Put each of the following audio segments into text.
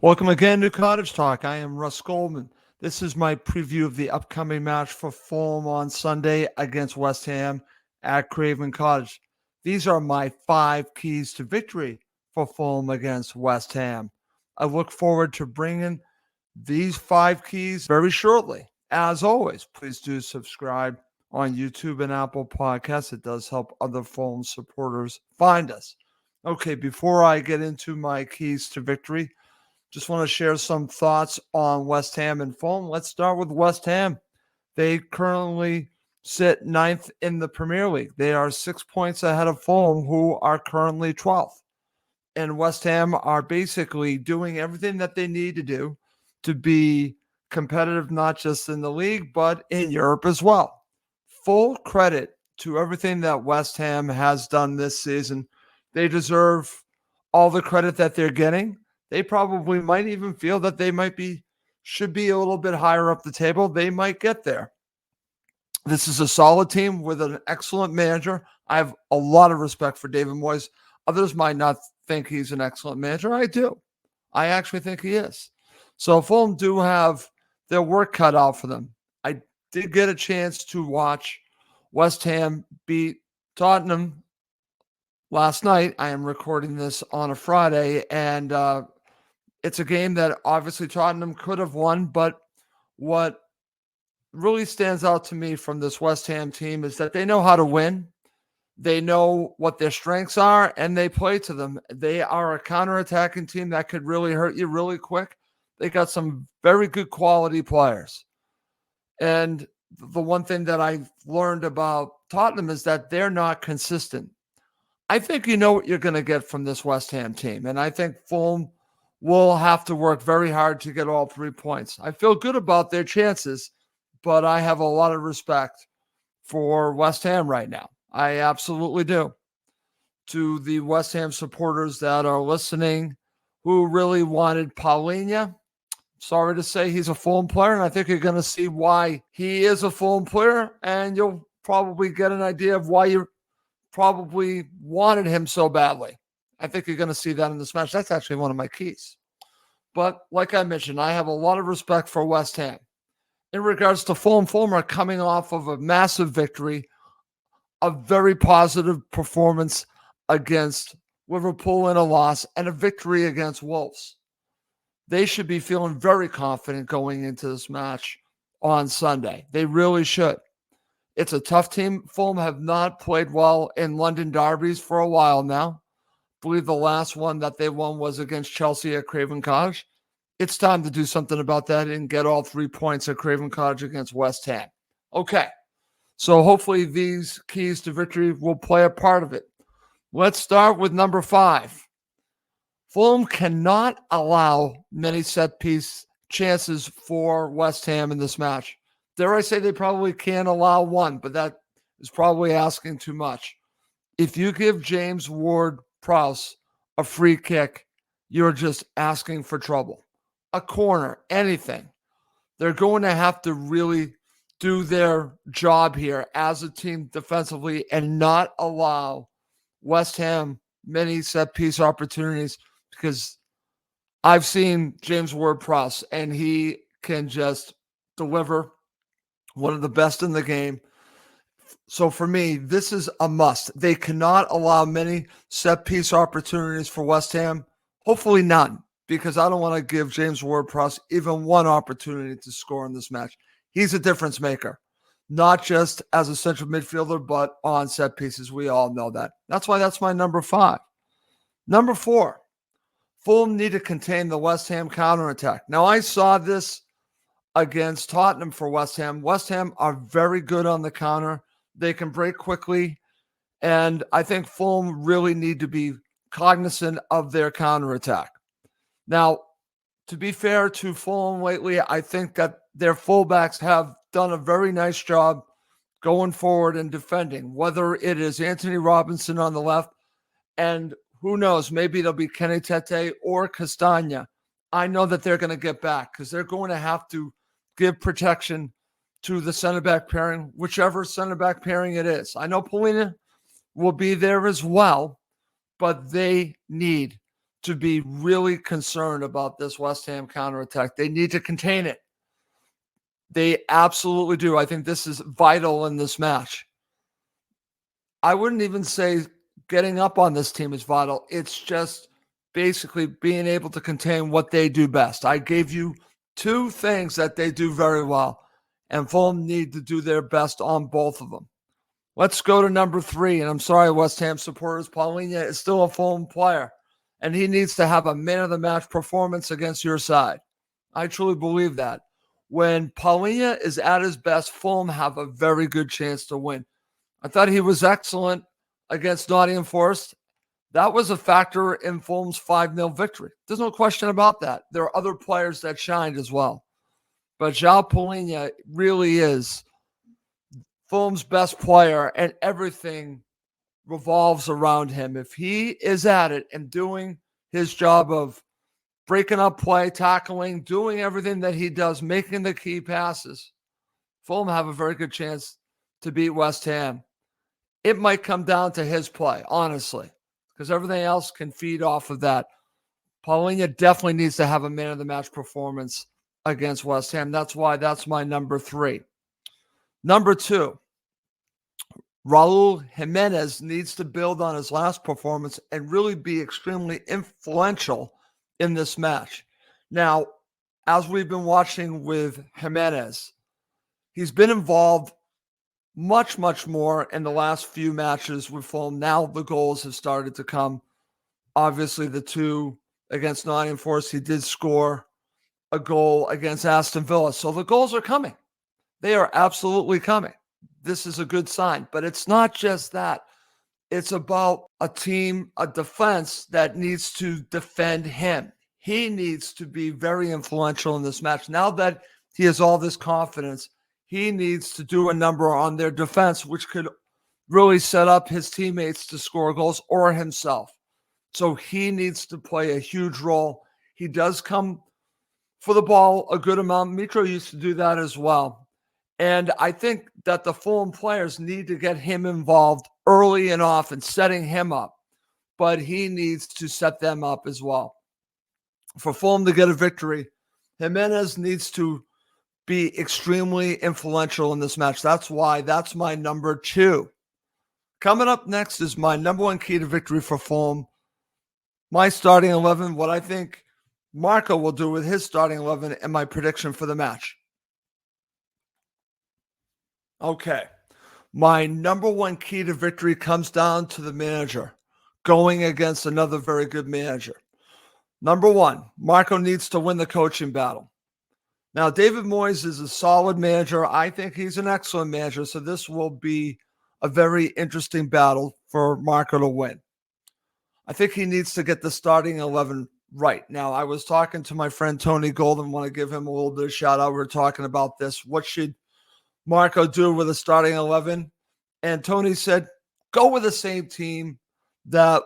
Welcome again to Cottage Talk. I am Russ Goldman. This is my preview of the upcoming match for Fulham on Sunday against West Ham at Craven Cottage. These are my 5 keys to victory for Fulham against West Ham. I look forward to bringing these 5 keys very shortly. As always, please do subscribe on YouTube and Apple Podcasts. It does help other Fulham supporters find us. Okay, before I get into my keys to victory, just want to share some thoughts on West Ham and Fulham. Let's start with West Ham. They currently sit 9th in the Premier League. They are 6 points ahead of Fulham, who are currently 12th. And West Ham are basically doing everything that they need to do to be competitive, not just in the league, but in Europe as well. Full credit to everything that West Ham has done this season. They deserve all the credit that they're getting. They probably might even feel that they should be a little bit higher up the table. They might get there. This is a solid team with an excellent manager. I have a lot of respect for David Moyes. Others might not think he's an excellent manager. I do. I actually think he is. So Fulham do have their work cut out for them. I did get a chance to watch West Ham beat Tottenham last night. I am recording this on a Friday, and it's a game that obviously Tottenham could have won, but what really stands out to me from this West Ham team is that they know how to win. They know what their strengths are, and they play to them. They are a counterattacking team that could really hurt you really quick. They got some very good quality players. And the one thing that I learned about Tottenham is that they're not consistent. I think you know what you're going to get from this West Ham team, and I think Fulham will have to work very hard to get all 3 points. I feel good about their chances, but I have a lot of respect for West Ham right now. I absolutely do. To the West Ham supporters that are listening who really wanted Paulinho, sorry to say he's a Fulham player, and I think you're going to see why he is a Fulham player, and you'll probably get an idea of why you probably wanted him so badly. I think you're going to see that in this match. That's actually one of my keys. But like I mentioned, I have a lot of respect for West Ham. In regards to Fulham, Fulham are coming off of a massive victory, a very positive performance against Liverpool in a loss, and a victory against Wolves. They should be feeling very confident going into this match on Sunday. They really should. It's a tough team. Fulham have not played well in London derbies for a while now. I believe the last one that they won was against Chelsea at Craven Cottage. It's time to do something about that and get all 3 points at Craven Cottage against West Ham. Okay, so hopefully these keys to victory will play a part of it. Let's start with number 5. Fulham cannot allow many set-piece chances for West Ham in this match. Dare I say they probably can't allow one, but that is probably asking too much. If you give James Ward-Prowse a free kick, you're just asking for trouble. A corner, anything. They're going to have to really do their job here as a team defensively and not allow West Ham many set-piece opportunities, because I've seen James Ward-Prowse, and he can just deliver. One of the best in the game. So for me, this is a must. They cannot allow many set-piece opportunities for West Ham. Hopefully none, because I don't want to give James Ward-Prowse even one opportunity to score in this match. He's a difference maker, not just as a central midfielder, but on set pieces. We all know that. That's why that's my number 5. Number 4, Fulham need to contain the West Ham counterattack. Now, I saw this against Tottenham for West Ham. West Ham are very good on the counter. They can break quickly, and I think Fulham really need to be cognizant of their counterattack. Now, to be fair to Fulham lately, I think that their fullbacks have done a very nice job going forward and defending, whether it is Anthony Robinson on the left, and who knows, maybe it'll be Kenny Tete or Castagna. I know that they're going to get back because they're going to have to give protection to the center back pairing, whichever center back pairing it is. I know Paulinho will be there as well, but they need to be really concerned about this West Ham counterattack. They need to contain it. They absolutely do. I think this is vital in this match. I wouldn't even say getting up on this team is vital. It's just basically being able to contain what they do best. I gave you two things that they do very well, and Fulham need to do their best on both of them. Let's go to number 3, and I'm sorry, West Ham supporters, Palhinha is still a Fulham player, and he needs to have a man-of-the-match performance against your side. I truly believe that. When Palhinha is at his best, Fulham have a very good chance to win. I thought he was excellent against Nottingham Forest. That was a factor in Fulham's 5-0 victory. There's no question about that. There are other players that shined as well. But João Palhinha really is Fulham's best player, and everything revolves around him. If he is at it and doing his job of breaking up play, tackling, doing everything that he does, making the key passes, Fulham have a very good chance to beat West Ham. It might come down to his play, honestly, because everything else can feed off of that. Palhinha definitely needs to have a man-of-the-match performance against West Ham. That's why that's my number 3. Number 2, Raul Jimenez needs to build on his last performance and really be extremely influential in this match. Now, as we've been watching with Jimenez, he's been involved much, much more in the last few matches with Fulham. Now the goals have started to come. Obviously, the 2 against Nottingham Forest, he did score a goal against Aston Villa. So the goals are coming. They are absolutely coming. This is a good sign. But it's not just that. It's about a team, a defense that needs to defend him. He needs to be very influential in this match. Now that he has all this confidence, he needs to do a number on their defense, which could really set up his teammates to score goals or himself. So he needs to play a huge role. He does come for the ball a good amount. Mitro used to do that as well. And I think that the Fulham players need to get him involved early and often, setting him up. But he needs to set them up as well. For Fulham to get a victory, Jimenez needs to be extremely influential in this match. That's why that's my number 2. Coming up next is my number 1 key to victory for Fulham. My starting 11, what I think Marco will do with his starting 11, and my prediction for the match. Okay. My number 1 key to victory comes down to the manager going against another very good manager. Number 1, Marco needs to win the coaching battle. Now, David Moyes is a solid manager. I think he's an excellent manager, so this will be a very interesting battle for Marco to win. I think he needs to get the starting 11 right. Now, I was talking to my friend Tony Golden. Want to give him a little bit of shout out. We were talking about this. What should Marco do with a starting 11? And Tony said, go with the same team that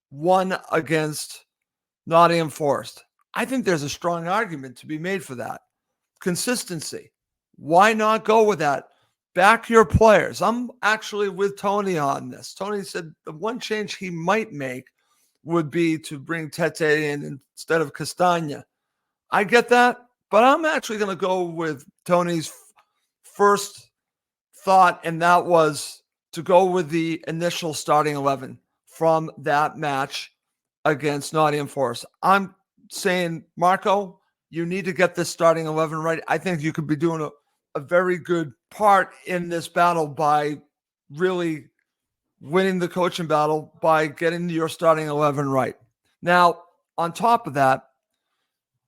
won against Nottingham Forest. I think there's a strong argument to be made for that. Consistency. Why not go with that? Back your players. I'm actually with Tony on this. Tony said the one change he might make would be to bring Tete in instead of Castagna. I get that, but I'm actually going to go with Tony's first thought, and that was to go with the initial starting 11 from that match against Nottingham Forest. I'm saying, Marco, you need to get this starting 11 right. I think you could be doing a very good part in this battle by really winning the coaching battle by getting your starting 11 right. Now, on top of that,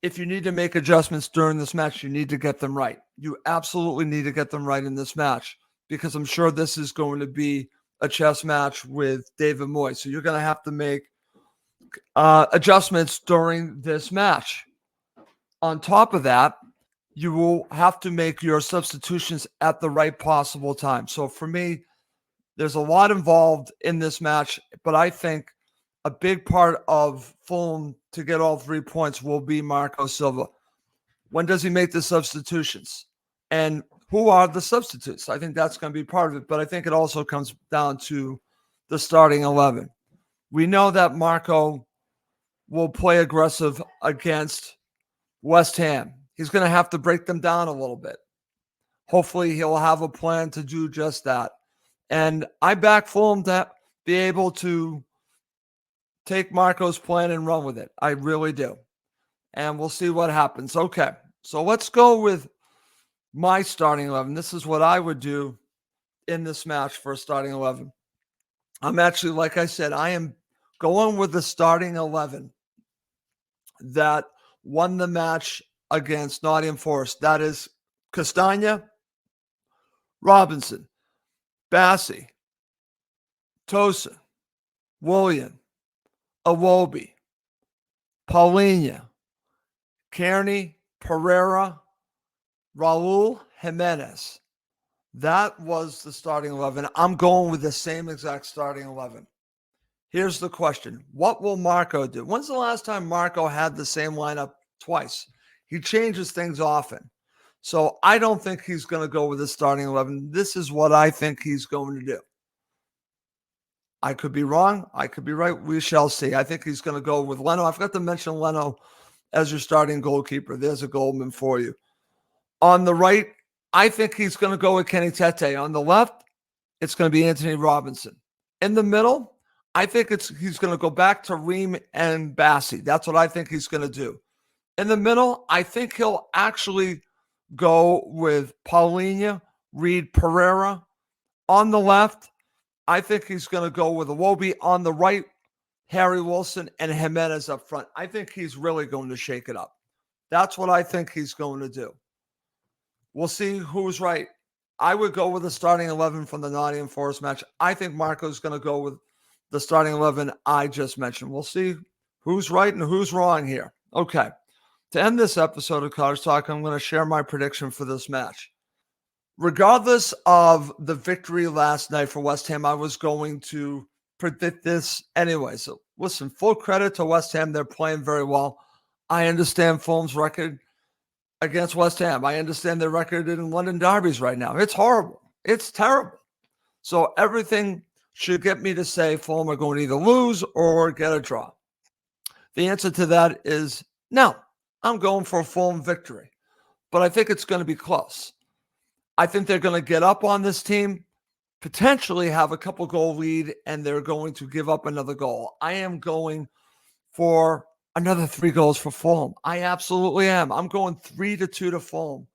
if you need to make adjustments during this match, you need to get them right. You absolutely need to get them right in this match, because I'm sure this is going to be a chess match with David Moyes. So you're going to have to make adjustments during this match. On top of that, you will have to make your substitutions at the right possible time. So for me, there's a lot involved in this match, but I think a big part of Fulham to get all 3 points will be Marco Silva. When does he make the substitutions? And who are the substitutes? I think that's going to be part of it, but I think it also comes down to the starting 11. We know that Marco will play aggressive against West Ham. He's going to have to break them down a little bit. Hopefully, he'll have a plan to do just that. And I back Fulham to be able to take Marco's plan and run with it. I really do. And we'll see what happens. Okay, so let's go with my starting 11. This is what I would do in this match for a starting 11. I'm actually, like I said, I am going with the starting 11 that won the match against Nottingham Forest. That is Castagna, Robinson, Bassey, Tosin, Willian, Iwobi, Paulinho, Kearney, Pereira, Raul Jimenez. That was the starting 11. I'm going with the same exact starting 11. Here's the question. What will Marco do? When's the last time Marco had the same lineup twice? He changes things often. So I don't think he's going to go with the starting 11. This is what I think he's going to do. I could be wrong. I could be right. We shall see. I think he's going to go with Leno. I forgot to mention Leno as your starting goalkeeper. There's a Goldman for you. On the right, I think he's going to go with Kenny Tete. On the left, it's going to be Anthony Robinson. In the middle, I think he's going to go back to Ream and Bassey. That's what I think he's going to do. In the middle, I think he'll actually go with Paulinho, Reed, Pereira. On the left, I think he's going to go with Iwobi. On the right, Harry Wilson and Jimenez up front. I think he's really going to shake it up. That's what I think he's going to do. We'll see who's right. I would go with the starting 11 from the Nottingham Forest match. I think Marco's going to go with the starting 11 I just mentioned. We'll see who's right and who's wrong here. Okay. To end this episode of Cottage Talk, I'm going to share my prediction for this match. Regardless of the victory last night for West Ham, I was going to predict this anyway. So listen, full credit to West Ham. They're playing very well. I understand Fulham's record against West Ham. I understand their record in London derbies right now. It's horrible. It's terrible. So everything should get me to say Fulham are going to either lose or get a draw. The answer to that is no. I'm going for a Fulham victory, but I think it's going to be close. I think they're going to get up on this team, potentially have a couple goal lead, and they're going to give up another goal. I am going for another 3 goals for Fulham. I absolutely am. I'm going 3-2 to Fulham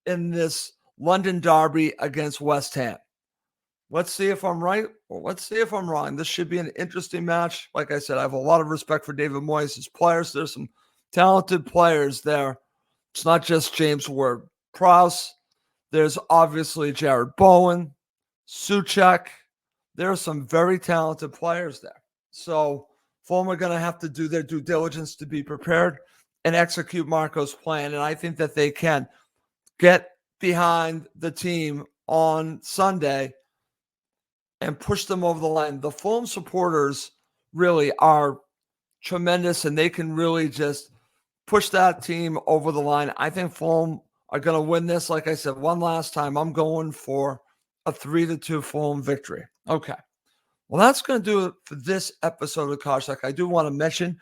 in this London derby against West Ham. Let's see if I'm right or let's see if I'm wrong. This should be an interesting match. Like I said, I have a lot of respect for David Moyes' players. There's some talented players there. It's not just James Ward-Prowse. There's obviously Jared Bowen, Souček. There are some very talented players there. So Fulham are going to have to do their due diligence to be prepared and execute Marco's plan. And I think that they can get behind the team on Sunday and push them over the line. The Fulham supporters really are tremendous, and they can really just push that team over the line. I think Fulham are going to win this. Like I said, one last time, I'm going for a 3-2 Fulham victory. Okay. Well, that's going to do it for this episode of Cottage Talk. I do want to mention,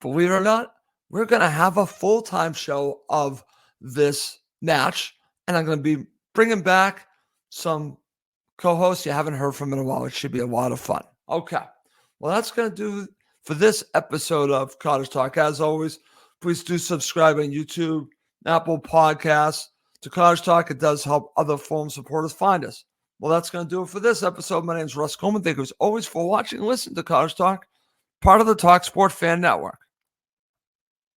believe it or not, we're going to have a full-time show of this match, and I'm going to be bringing back some co-hosts you haven't heard from in a while. It should be a lot of fun. Okay. Well, that's going to do for this episode of Cottage Talk. As always, please do subscribe on YouTube, Apple Podcasts to Cottage Talk. It does help other Fulham supporters find us. Well, that's going to do it for this episode. My name is Russ Goldman. Thank you as always for watching and listening to Cottage Talk, part of the talkSPORT Fan Network.